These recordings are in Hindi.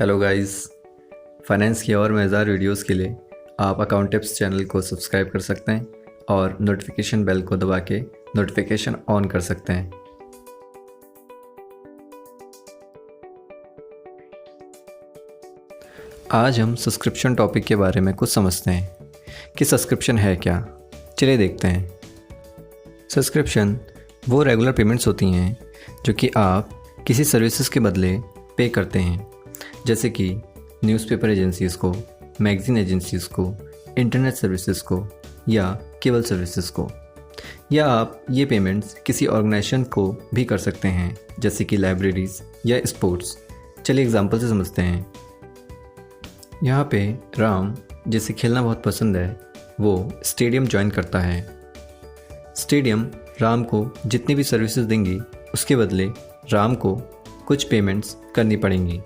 हेलो गाइस, फाइनेंस की और मज़ेदार वीडियोस के लिए आप अकाउंट टिप्स चैनल को सब्सक्राइब कर सकते हैं और नोटिफिकेशन बेल को दबा के नोटिफिकेशन ऑन कर सकते हैं। आज हम सब्सक्रिप्शन टॉपिक के बारे में कुछ समझते हैं कि सब्सक्रिप्शन है क्या। चलिए देखते हैं। सब्सक्रिप्शन वो रेगुलर पेमेंट्स होती हैं जो कि आप किसी सर्विसेज के बदले पे करते हैं, जैसे कि न्यूज़पेपर एजेंसीज़ को, मैगज़ीन एजेंसीज़ को, इंटरनेट सर्विसेज को या केबल सर्विसेज को। या आप ये पेमेंट्स किसी ऑर्गेनाइजेशन को भी कर सकते हैं, जैसे कि लाइब्रेरीज़ या स्पोर्ट्स। चलिए एग्जांपल से समझते हैं। यहाँ पे राम, जिसे खेलना बहुत पसंद है, वो स्टेडियम ज्वाइन करता है। स्टेडियम राम को जितनी भी सर्विसेज देंगी उसके बदले राम को कुछ पेमेंट्स करनी पड़ेंगी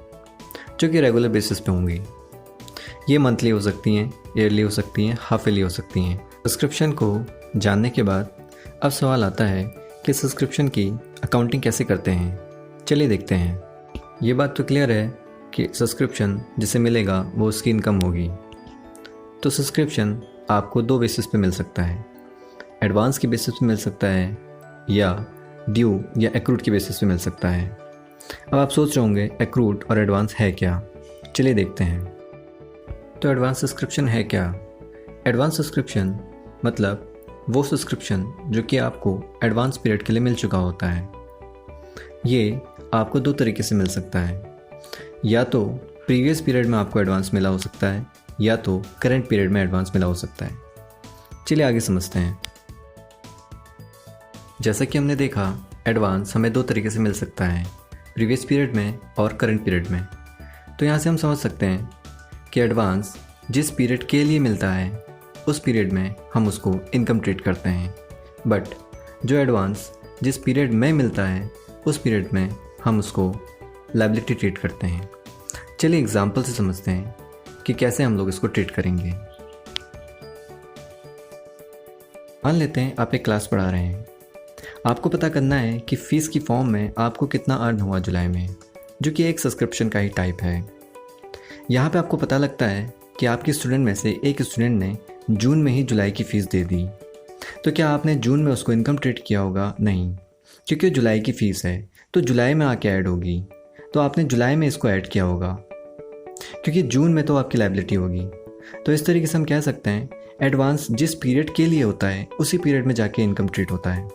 जो कि रेगुलर बेसिस पे होंगी। ये मंथली हो सकती हैं, ईयरली हो सकती हैं, हाफ ईयरली हो सकती हैं। सब्सक्रिप्शन को जानने के बाद अब सवाल आता है कि सब्सक्रिप्शन की अकाउंटिंग कैसे करते हैं। चलिए देखते हैं। ये बात तो क्लियर है कि सब्सक्रिप्शन जिसे मिलेगा वो उसकी इनकम होगी। तो सब्सक्रिप्शन आपको दो बेसिस पे मिल सकता है। एडवांस की बेसिस पे मिल सकता है या ड्यू या एक्रूड की बेसिस पे मिल सकता है। अब आप सोच रहे होंगे एक्रूड और एडवांस है क्या। चलिए देखते हैं। तो एडवांस सब्सक्रिप्शन है क्या। एडवांस सब्सक्रिप्शन मतलब वो सब्सक्रिप्शन जो कि आपको एडवांस पीरियड के लिए मिल चुका होता है। ये आपको दो तरीके से मिल सकता है, या तो प्रीवियस पीरियड में आपको एडवांस मिला हो सकता है या तो करंट पीरियड में एडवांस मिला हो सकता है। चलिए आगे समझते हैं। जैसा कि हमने देखा, एडवांस हमें दो तरीके से मिल सकता है, प्रीवियस पीरियड में और करंट पीरियड में। तो यहाँ से हम समझ सकते हैं कि एडवांस जिस पीरियड के लिए मिलता है उस पीरियड में हम उसको इनकम ट्रीट करते हैं, बट जो एडवांस जिस पीरियड में मिलता है उस पीरियड में हम उसको लायबिलिटी ट्रीट करते हैं। चलिए एग्जाम्पल से समझते हैं कि कैसे हम लोग इसको ट्रीट करेंगे। मान लेते हैं आप एक क्लास पढ़ा रहे हैं। आपको पता करना है कि फ़ीस की फॉर्म में आपको कितना अर्न हुआ जुलाई में, जो कि एक सब्सक्रिप्शन का ही टाइप है। यहाँ पे आपको पता लगता है कि आपके स्टूडेंट में से एक स्टूडेंट ने जून में ही जुलाई की फ़ीस दे दी। तो क्या आपने जून में उसको इनकम ट्रीट किया होगा? नहीं, क्योंकि जुलाई की फ़ीस है तो जुलाई में आके ऐड होगी। तो आपने जुलाई में इसको ऐड किया होगा, क्योंकि जून में तो आपकी लायबिलिटी होगी। तो इस तरीके से हम कह सकते हैं एडवांस जिस पीरियड के लिए होता है उसी पीरियड में जाके इनकम ट्रीट होता है।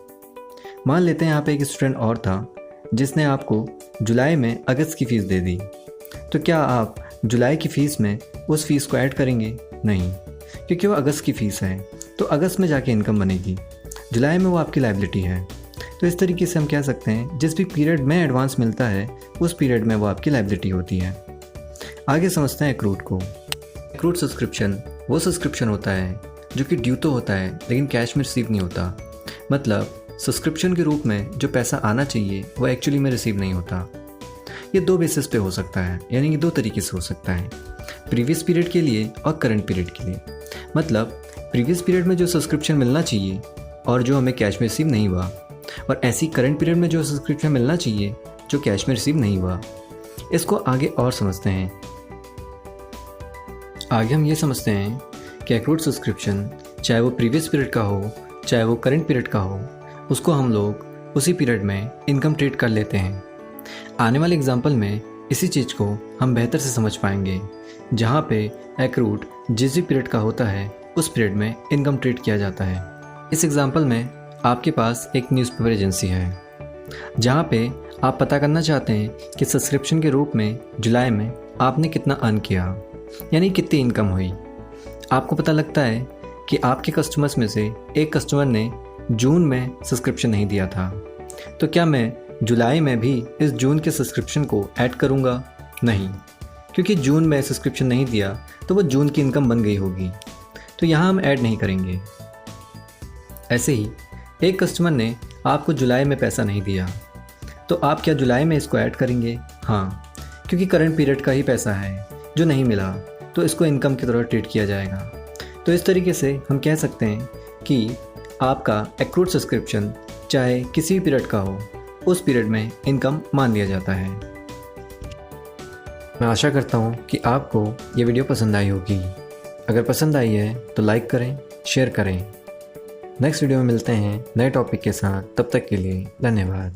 मान लेते हैं यहाँ पे एक स्टूडेंट और था जिसने आपको जुलाई में अगस्त की फ़ीस दे दी। तो क्या आप जुलाई की फ़ीस में उस फीस को ऐड करेंगे? नहीं, क्योंकि वो अगस्त की फ़ीस है तो अगस्त में जाके इनकम बनेगी। जुलाई में वो आपकी लायबिलिटी है। तो इस तरीके से हम कह सकते हैं जिस भी पीरियड में एडवांस मिलता है उस पीरियड में वो आपकी लायबिलिटी होती है। आगे समझते हैं एक्रूड को। एक्रूड सब्सक्रिप्शन वो सब्सक्रिप्शन होता है जो कि ड्यू तो होता है लेकिन कैश में रिसीव नहीं होता। मतलब सब्सक्रिप्शन के रूप में जो पैसा आना चाहिए वो एक्चुअली में रिसीव नहीं होता। ये दो बेसिस पे हो सकता है, यानी कि दो तरीके से हो सकता है, प्रीवियस पीरियड के लिए और करंट पीरियड के लिए। मतलब प्रीवियस पीरियड में जो सब्सक्रिप्शन मिलना चाहिए और जो हमें कैश में रिसीव नहीं हुआ, और ऐसी करंट पीरियड में जो सब्सक्रिप्शन मिलना चाहिए जो कैश में रिसीव नहीं हुआ। इसको आगे और समझते हैं। आगे हम ये समझते हैं कि एक्रूड सब्सक्रिप्शन चाहे वो प्रीवियस पीरियड का हो चाहे वो करंट पीरियड का हो, उसको हम लोग उसी पीरियड में इनकम ट्रीट कर लेते हैं। आने वाले एग्जाम्पल में इसी चीज़ को हम बेहतर से समझ पाएंगे, जहाँ पे एक्रूड जिस भी पीरियड का होता है उस पीरियड में इनकम ट्रीट किया जाता है। इस एग्जाम्पल में आपके पास एक न्यूज़पेपर एजेंसी है जहाँ पे आप पता करना चाहते हैं कि सब्सक्रिप्शन के रूप में जुलाई में आपने कितना अर्न किया, यानी कितनी इनकम हुई। आपको पता लगता है कि आपके कस्टमर्स में से एक कस्टमर ने जून में सब्सक्रिप्शन नहीं दिया था। तो क्या मैं जुलाई में भी इस जून के सब्सक्रिप्शन को ऐड करूंगा? नहीं, क्योंकि जून में सब्सक्रिप्शन नहीं दिया तो वो जून की इनकम बन गई होगी, तो यहाँ हम ऐड नहीं करेंगे। ऐसे ही एक कस्टमर ने आपको जुलाई में पैसा नहीं दिया, तो आप क्या जुलाई में इसको ऐड करेंगे? हाँ, क्योंकि करंट पीरियड का ही पैसा है जो नहीं मिला, तो इसको इनकम की तरह ट्रीट किया जाएगा। तो इस तरीके से हम कह सकते हैं कि आपका एक्रूड सब्सक्रिप्शन चाहे किसी भी पीरियड का हो, उस पीरियड में इनकम मान लिया जाता है। मैं आशा करता हूँ कि आपको ये वीडियो पसंद आई होगी। अगर पसंद आई है तो लाइक करें, शेयर करें। नेक्स्ट वीडियो में मिलते हैं नए टॉपिक के साथ। तब तक के लिए धन्यवाद।